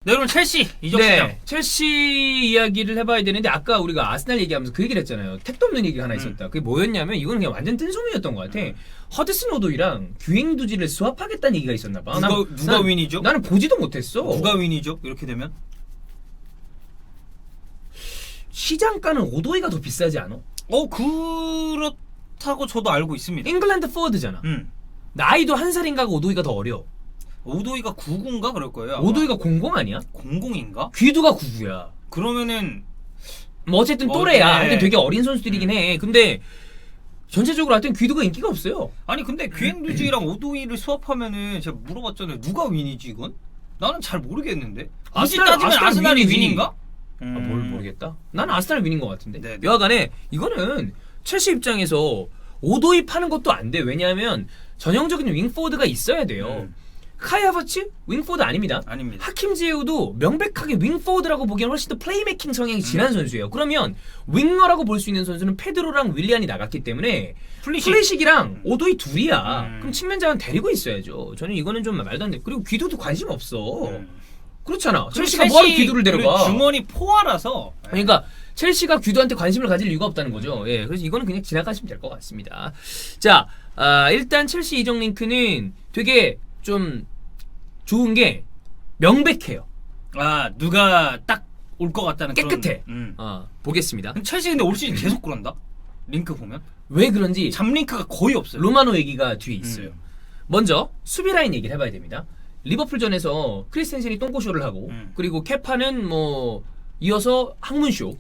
네, 그럼 첼시 이적 시장. 네, 첼시 이야기를 해봐야 되는데 아까 우리가 아스날 얘기하면서 그 얘기를 했잖아요. 택도 없는 얘기가 하나 있었다. 그게 뭐였냐면 이거는 그냥 완전 뜬소문이었던 것 같아. 허드슨 오도이랑 규행두지를 스왑하겠다는 얘기가 있었나 봐. 누가 윈이죠? 나는 보지도 못했어. 누가 윈이죠? 이렇게 되면? 시장가는 오도이가 더 비싸지 않아? 그렇다고 저도 알고 있습니다. 잉글랜드 포워드잖아. 나이도 한 살인가가 오도이가 더 어려. 오도이가 99인가 그럴 거예요. 아마. 오도이가 00 아니야? 00인가? 귀두가 99야. 그러면은 뭐 어쨌든 또래야. 네. 하여튼 되게 어린 선수들이긴 해. 근데 전체적으로 하여튼 귀두가 인기가 없어요. 아니 근데 규행두지랑 오도이를 수합하면은 제가 물어봤잖아요. 누가 윈이지 이건? 나는 잘 모르겠는데. 굳이 따지면 아스날이 윈이지. 윈인가? 뭘 모르겠다. 나는 아스날 윈인 것 같은데. 네네. 여하간에 이거는 첼시 입장에서 오도이 파는 것도 안 돼. 왜냐하면 전형적인 윙포워드가 있어야 돼요. 카이 하버츠 윙포워드 아닙니다. 아닙니다. 하킴 지에우도 명백하게 윙포워드라고 보기엔 훨씬 더 플레이메이킹 성향이 진한 선수예요. 그러면 윙어라고 볼 수 있는 선수는 페드로랑 윌리안이 나갔기 때문에 플리식이랑 오도이 둘이야. 그럼 측면자는 데리고 있어야죠. 저는 이거는 좀 말도 안 돼. 그리고 귀도도 관심 없어. 그렇잖아. 첼시가 뭐하러 귀도를 데려가. 중원이 포화라서. 그러니까 첼시가 귀도한테 관심을 가질 이유가 없다는 거죠. 예, 그래서 이거는 그냥 지나가시면 될 것 같습니다. 자, 일단 첼시 이적 링크는 되게 좀 좋은 게 명백해요. 누가 딱 올 것 같다는 깨끗해. 그런, 보겠습니다. 첼시 근데 올 시즌 계속 그런다. 링크 보면 왜 그런지 잡링크가 거의 없어요. 로마노 얘기가 뒤에 있어요. 먼저 수비 라인 얘기를 해봐야 됩니다. 리버풀전에서 크리스텐센이 똥꼬쇼를 하고 그리고 케파는 뭐 이어서 항문쇼.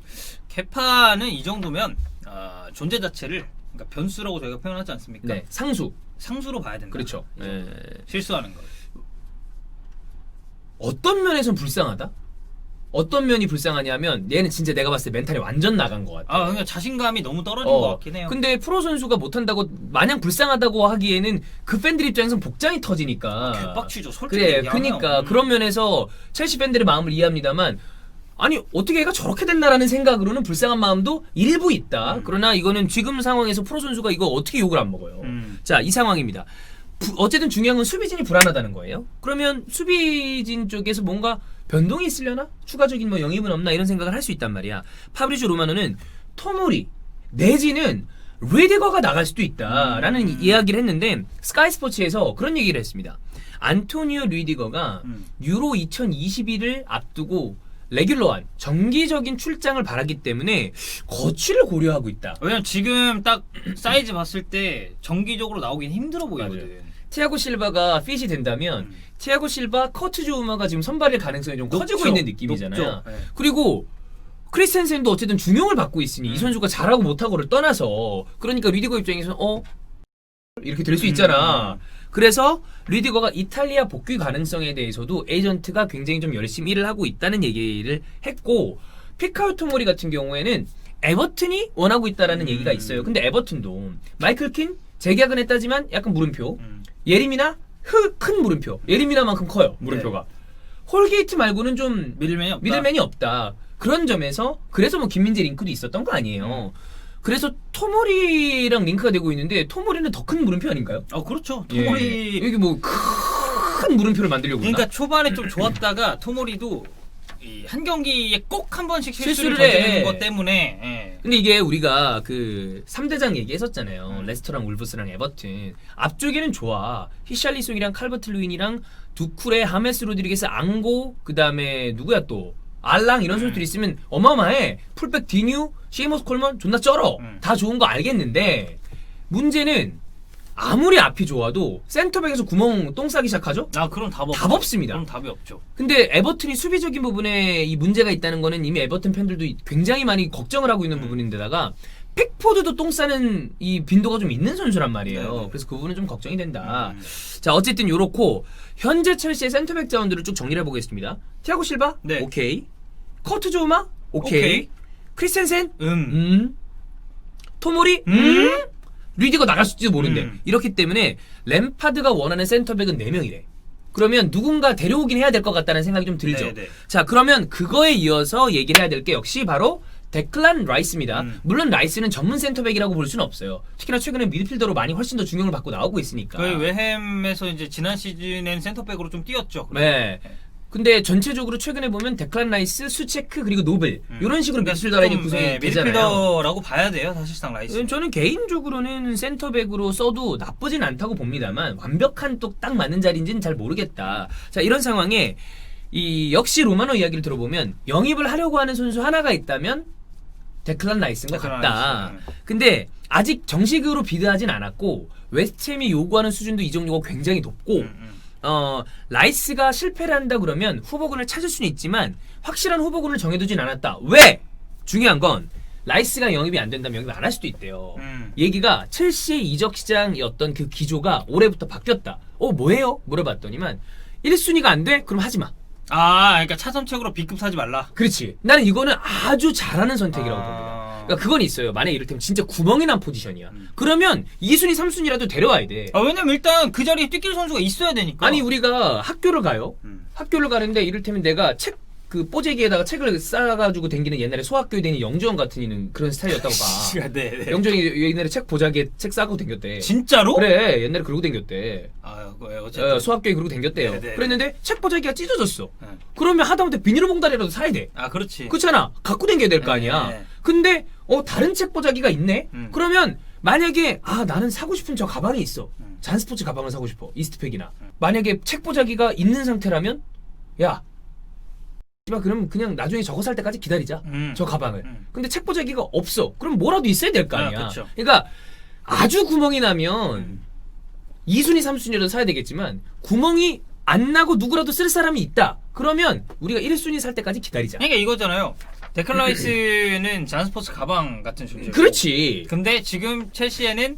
케파는 이 정도면 존재 자체를 그러니까 변수라고 저희가 표현하지 않습니까? 네, 상수. 상수로 봐야 된다. 그렇죠. 예. 실수하는 거. 어떤 면에선 불쌍하다? 어떤 면이 불쌍하냐면 얘는 진짜 내가 봤을 때 멘탈이 완전 나간 것 같아. 그냥 자신감이 너무 떨어진 것 같긴 해요. 근데 프로 선수가 못한다고 마냥 불쌍하다고 하기에는 그 팬들 입장에선 복장이 터지니까. 개빡치죠. 솔직히 그래, 얘기하면. 그러니까 그런 면에서 첼시 팬들의 마음을 이해합니다만 아니 어떻게 얘가 저렇게 됐나라는 생각으로는 불쌍한 마음도 일부 있다. 그러나 이거는 지금 상황에서 프로 선수가 이거 어떻게 욕을 안 먹어요. 자, 이 상황입니다. 어쨌든 중요한 건 수비진이 불안하다는 거예요. 그러면 수비진 쪽에서 뭔가 변동이 있으려나? 추가적인 뭐 영입은 없나? 이런 생각을 할 수 있단 말이야. 파브리지오 로마노는 토모리 내지는 리디거가 나갈 수도 있다라는 이야기를 했는데 스카이 스포츠에서 그런 얘기를 했습니다. 안토니오 리디거가 유로 2021을 앞두고 레귤러한 정기적인 출장을 바라기 때문에 거취를 고려하고 있다. 왜냐면 지금 딱 사이즈 봤을 때 정기적으로 나오긴 힘들어 보이거든. 맞아요. 티아고 실바가 핏이 된다면 티아고 실바, 커트 조우마가 지금 선발일 가능성이 좀 커지고 높죠. 있는 느낌이잖아요. 높죠. 네. 그리고 크리스텐센도 어쨌든 중용을 받고 있으니 이 선수가 잘하고 못하고를 떠나서 그러니까 리디거 입장에서는 이렇게 될 수 있잖아. 그래서 리디거가 이탈리아 복귀 가능성에 대해서도 에이전트가 굉장히 좀 열심히 일을 하고 있다는 얘기를 했고 피카오 토모리 같은 경우에는 에버튼이 원하고 있다라는 얘기가 있어요. 근데 에버튼도 마이클 킨 재계약은 했다지만 약간 물음표. 예리미나 큰 물음표. 예리미나만큼 커요. 물음표가. 홀게이트 말고는 좀 미들맨이 없다. 그런 점에서 그래서 뭐 김민재 링크도 있었던 거 아니에요. 그래서 토모리랑 링크가 되고 있는데 토모리는 더 큰 물음표 아닌가요? 그렇죠. 토모리 여기 뭐 큰 물음표를 만들려고 그러니까 초반에 좀 좋았다가 토모리도 한 경기에 꼭 한 번씩 실수를 해. 저지르는 것 때문에. 근데 이게 우리가 그 3대장 얘기했었잖아요. 레스터랑 울브스랑 에버튼. 앞쪽에는 좋아. 히샬리송이랑 칼버트 루인이랑 두쿠레, 하메스 로드리게스, 앙고, 그 다음에 누구야 또 알랑 이런 선수들이 있으면 어마어마해. 풀백 디뉴, 시에모스 콜먼 존나 쩔어. 다 좋은 거 알겠는데 문제는 아무리 앞이 좋아도 센터백에서 구멍 똥 싸기 시작하죠? 그럼 답 없습니다. 그럼 답이 없죠. 근데 에버튼이 수비적인 부분에 이 문제가 있다는 거는 이미 에버튼 팬들도 굉장히 많이 걱정을 하고 있는 부분인데다가 픽포드도 똥 싸는 이 빈도가 좀 있는 선수란 말이에요. 네네. 그래서 그 부분은 좀 걱정이 된다. 자, 어쨌든 요렇고 현재 첼시의 센터백 자원들을 쭉 정리를 해보겠습니다. 티아고 실바? 네. 오케이. 커트 조우마? 오케이. 크리스텐센? 토모리? 리디거 나갈 수도 모른대. 이렇기 때문에 램파드가 원하는 센터백은 4명이래. 그러면 누군가 데려오긴 해야 될 것 같다는 생각이 좀 들죠. 네네. 자, 그러면 그거에 이어서 얘기를 해야 될 게 역시 바로 데클란 라이스입니다. 물론 라이스는 전문 센터백이라고 볼 수는 없어요. 특히나 최근에 미드필더로 많이 훨씬 더 중용을 받고 나오고 있으니까. 그 웨햄에서 이제 지난 시즌엔 센터백으로 좀 뛰었죠. 네. 근데 전체적으로 최근에 보면 데클란 라이스, 수체크 그리고 노블 이런 식으로 미드필더 라인이 구성이 되잖아요. 미드필더라고 봐야 돼요, 사실상 라이스. 저는 개인적으로는 센터백으로 써도 나쁘진 않다고 봅니다만 완벽한 또 딱 맞는 자리인지는 잘 모르겠다. 자, 이런 상황에 이 역시 로마노 이야기를 들어보면 영입을 하려고 하는 선수 하나가 있다면 데클란 라이스인 것 같다. 근데 아직 정식으로 비드하진 않았고 웨스트햄이 요구하는 수준도 이 정도가 굉장히 높고 라이스가 실패를 한다 그러면 후보군을 찾을 수는 있지만 확실한 후보군을 정해두진 않았다. 왜? 중요한 건 라이스가 영입이 안 된다면 영입 안 할 수도 있대요. 얘기가 첼시의 이적 시장의 어떤 그 기조가 올해부터 바뀌었다. 뭐예요? 물어봤더니만 1순위가 안 돼? 그럼 하지 마. 그러니까 차선책으로 B급 사지 말라. 그렇지. 나는 이거는 아주 잘하는 선택이라고 봅니다. 그러니까 그건 있어요. 만약에 이를테면 진짜 구멍이 난 포지션이야. 그러면 2순위, 3순위라도 데려와야 돼. 왜냐면 일단 그 자리에 뛰길 선수가 있어야 되니까. 아니 우리가 학교를 가요. 학교를 가는데 이를테면 내가 그 뽀재기에다가 책을 싸가지고 댕기는 옛날에 소학교에 다니는 영주원 같은 이는 그런 스타일이었다고 봐. 네. 영주원이 옛날에 책 보자기에 책 싸고 댕겼대. 진짜로? 그래. 옛날에 그러고 댕겼대. 어쨌든. 소학교에 그러고 댕겼대요. 네네. 그랬는데 책 보자기가 찢어졌어. 네. 그러면 하다못해 비닐봉다리라도 사야 돼. 그렇지. 그렇잖아. 갖고 댕겨야 될 거 아니야. 네. 근데 다른 책 보자기가 있네? 그러면 만약에 나는 사고 싶은 저 가방이 있어. 잔스포츠 가방을 사고 싶어. 이스트팩이나. 만약에 책 보자기가 있는 상태라면 야 그럼 그냥 나중에 저거 살 때까지 기다리자. 저 가방을. 근데 책 보자기가 없어. 그럼 뭐라도 있어야 될 거 아니야. 그쵸. 그러니까 아주 구멍이 나면 2순위, 3순위라도 사야 되겠지만 구멍이 안 나고 누구라도 쓸 사람이 있다. 그러면 우리가 1순위 살 때까지 기다리자. 그러니까 이거잖아요. 데클란 라이스는 잔스포츠 가방 같은 존재고. 그렇지. 근데 지금 첼시에는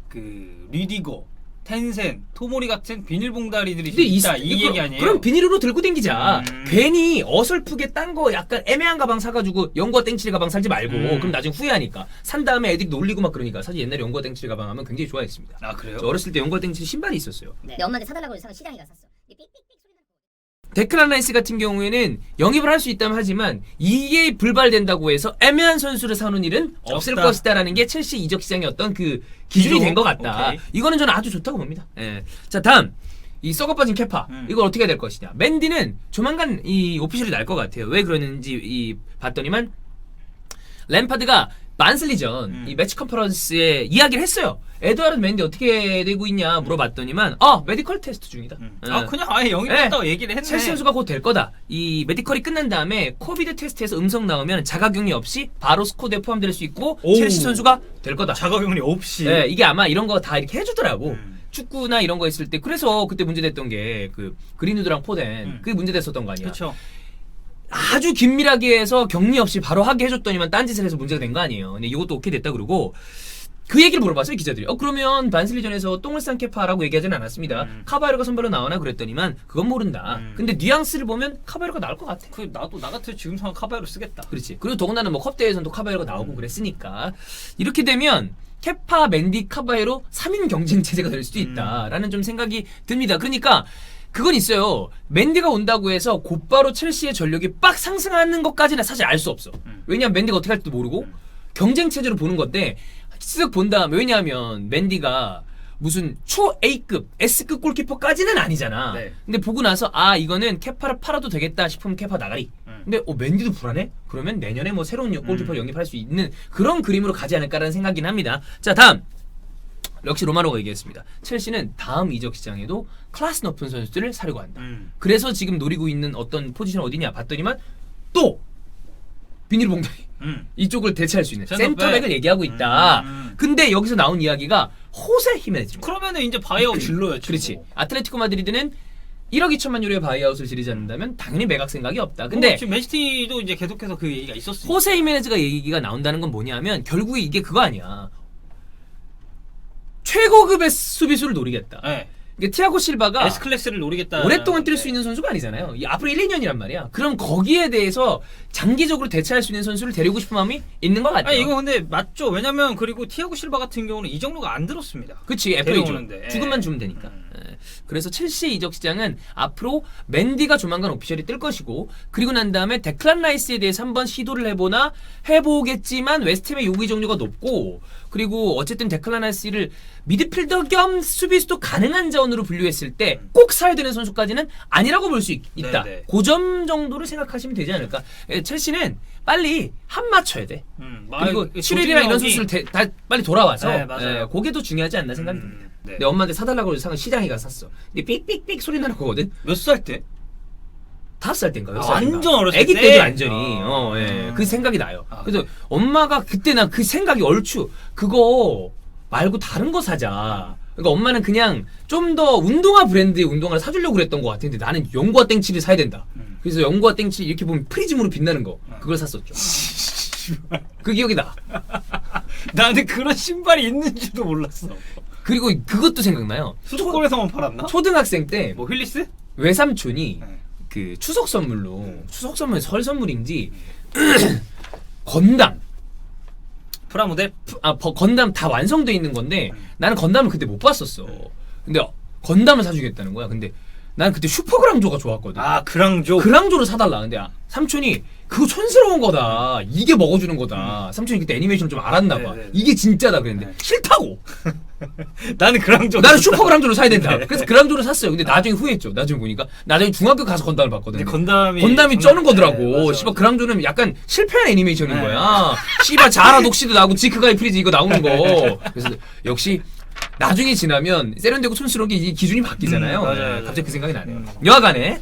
그 리디거, 텐센, 토모리 같은 비닐봉다리들이 있다. 이 얘기 아니에요? 그럼 비닐으로 들고 댕기자. 괜히 어설프게 딴 거 약간 애매한 가방 사가지고 영구와 땡칠 가방 사지 말고 그럼 나중에 후회하니까 산 다음에 애들이 놀리고 막 그러니까 사실 옛날에 영구와 땡칠 가방 하면 굉장히 좋아했습니다. 그래요? 저 어렸을 때 영구와 땡칠 신발이 있었어요. 네. 내 엄마한테 사달라고 해서 시장에 가서 샀어. 삑삑삑 소리 나는 데클란 라이스 같은 경우에는 영입을 할 수 있다면 하지만 이게 불발된다고 해서 애매한 선수를 사는 일은 없을 없다. 것이다라는 게 첼시 이적 시장의 어떤 그 기준이 된 것 같다. 오케이. 이거는 저는 아주 좋다고 봅니다. 예. 자, 다음 이 썩어 빠진 케파 이걸 어떻게 해야 될 것이냐. 맨디는 조만간 이 오피셜이 날 것 같아요. 왜 그러는지 봤더니만 램파드가 만슬리전 이 매치 컨퍼런스에 이야기를 했어요. 에드와르드 맨디 어떻게 되고 있냐 물어봤더니만 메디컬 테스트 중이다. 그냥 아예 영입했다고 얘기를 했네. 첼시 선수가 곧 될 거다. 이 메디컬이 끝난 다음에 코비드 테스트에서 음성 나오면 자가격리 없이 바로 스쿼드에 포함될 수 있고 첼시 선수가 될 거다. 자가격리 없이. 네, 이게 아마 이런 거 다 이렇게 해주더라고. 축구나 이런 거 있을 때 그래서 그때 문제됐던 게 그 그린우드랑 포덴 그게 문제됐었던 거 아니야. 그렇죠. 아주 긴밀하게 해서 격리 없이 바로 하게 해줬더니만 딴짓을 해서 문제가 된 거 아니에요. 근데 이것도 오케이 됐다 그러고 그 얘기를 물어봤어요 기자들이. 그러면 반슬리전에서 똥을 싼 케파라고 얘기하지는 않았습니다. 카바에로가 선발로 나오나 그랬더니만 그건 모른다. 근데 뉘앙스를 보면 카바에로가 나올 것 같아. 나도 나 같으면 지금 상황 카바에로 쓰겠다. 그렇지. 그리고 더군다나 뭐 컵대회에서도 카바에로가 나오고 그랬으니까 이렇게 되면 케파, 맨디, 카바에로 3인 경쟁 체제가 될 수도 있다라는 좀 생각이 듭니다. 그러니까 그건 있어요. 맨디가 온다고 해서 곧바로 첼시의 전력이 빡 상승하는 것까지는 사실 알 수 없어. 왜냐하면 맨디가 어떻게 할지도 모르고 경쟁 체제로 보는 건데 쓱 본 다음에 왜냐하면 맨디가 무슨 초 A급, S급 골키퍼까지는 아니잖아. 네. 근데 보고 나서 이거는 케파를 팔아도 되겠다 싶으면 케파 나가리. 근데 맨디도 불안해? 그러면 내년에 뭐 새로운 골키퍼를 영입할 수 있는 그런 그림으로 가지 않을까라는 생각이긴 합니다. 자, 다음. 역시 로마노가 얘기했습니다. 첼시는 다음 이적 시장에도 클래스 높은 선수들을 사려고 한다. 그래서 지금 노리고 있는 어떤 포지션 어디냐 봤더니만 또 비닐봉다리 이쪽을 대체할 수 있는 센터백을 얘기하고 있다. 근데 여기서 나온 이야기가 호세 히메네즈입니다. 그러면은 이제 바이아웃 질러야지. 그렇지. 아틀레티코 마드리드는 1억 2천만 유로의 바이아웃을 지르지 않는다면 당연히 매각 생각이 없다. 근데 지금 맨시티도 이제 계속해서 그 얘기가 있었으니까. 호세 히메네즈가 얘기가 나온다는 건 뭐냐면 결국에 이게 그거 아니야. 최고급의 수비수를 노리겠다. 네. 이게 티아고 실바가 S클래스를 노리겠다. 오랫동안 뛸 수 있는 선수가 아니잖아요. 앞으로 1, 2년이란 말이야. 그럼 거기에 대해서 장기적으로 대체할 수 있는 선수를 데리고 싶은 마음이 있는 것 같아요. 이거 근데 맞죠. 왜냐면 그리고 티아고 실바 같은 경우는 이 정도가 안 들었습니다. 그치, FA죠. 주금만 주면 되니까. 그래서 첼시 이적 시장은 앞으로 맨디가 조만간 오피셜이 뜰 것이고 그리고 난 다음에 데클란 라이스에 대해서 한번 시도를 해보겠지만 웨스트햄의 요구 이적료가 높고 그리고 어쨌든 데클란 라이스를 미드필더 겸 수비수도 가능한 자원으로 분류했을 때 꼭 사야 되는 선수까지는 아니라고 볼 수 있다. 네네. 그 점 정도로 생각하시면 되지 않을까. 첼시는 빨리 한 맞춰야 돼. 그리고 슈렐이나 이런 선수를 다 빨리 돌아와서 네, 맞아요. 그게 더 중요하지 않나 생각이 듭니다. 네. 내 엄마한테 사달라고 해서 시장에 가서 샀어. 근데 삑삑삑 소리 나는 거거든. 몇 살 때? 5살 때인가? 아, 완전 어렸을 애기 때? 때도 완전히 아. 그 생각이 나요. 아, 그래서 엄마가 그때 난 그 생각이 얼추 그거 말고 다른 거 사자. 그러니까 엄마는 그냥 좀 더 운동화 브랜드의 운동화를 사주려고 그랬던 것 같은데 나는 영구와 땡치를 사야 된다. 그래서 영구와 땡치 이렇게 보면 프리즘으로 빛나는 거 그걸 샀었죠. 그 기억이 나. 나는 그런 신발이 있는지도 몰랐어. 그리고 그것도 생각나요. 수도권에서만 팔았나? 초등학생 때 뭐 힐리스? 외삼촌이 네. 그 추석 선물로 추석 선물 설 선물인지 건담 프라모델? 건담 다 완성돼 있는 건데 나는 건담을 그때 못 봤었어. 근데 건담을 사주겠다는 거야. 근데 난 그때 슈퍼그랑조가 좋았거든. 아 그랑조. 그랑조를 사달라. 근데 삼촌이 그거 촌스러운 거다. 이게 먹어주는 거다. 삼촌이 그때 애니메이션을 좀 알았나 봐. 네, 네. 이게 진짜다 그랬는데 싫다고. 나는 그랑조. 나는 슈퍼 그랑조를 사야 된다. 네. 그래서 그랑조를 샀어요. 근데 나중에 후회했죠. 나중에 보니까 나중에 중학교 가서 건담을 봤거든. 근데 건담이 쩌는 네, 거더라고. 맞아. 씨발 그랑조는 약간 실패한 애니메이션인 네. 거야. 씨발 자라 녹시도 나오고 지크가이 프리즈 이거 나오는 거. 그래서 역시 나중에 지나면 세련되고 촌스러운 게 이 기준이 바뀌잖아요. 맞아요. 갑자기 그 생각이 나네요. 여하간에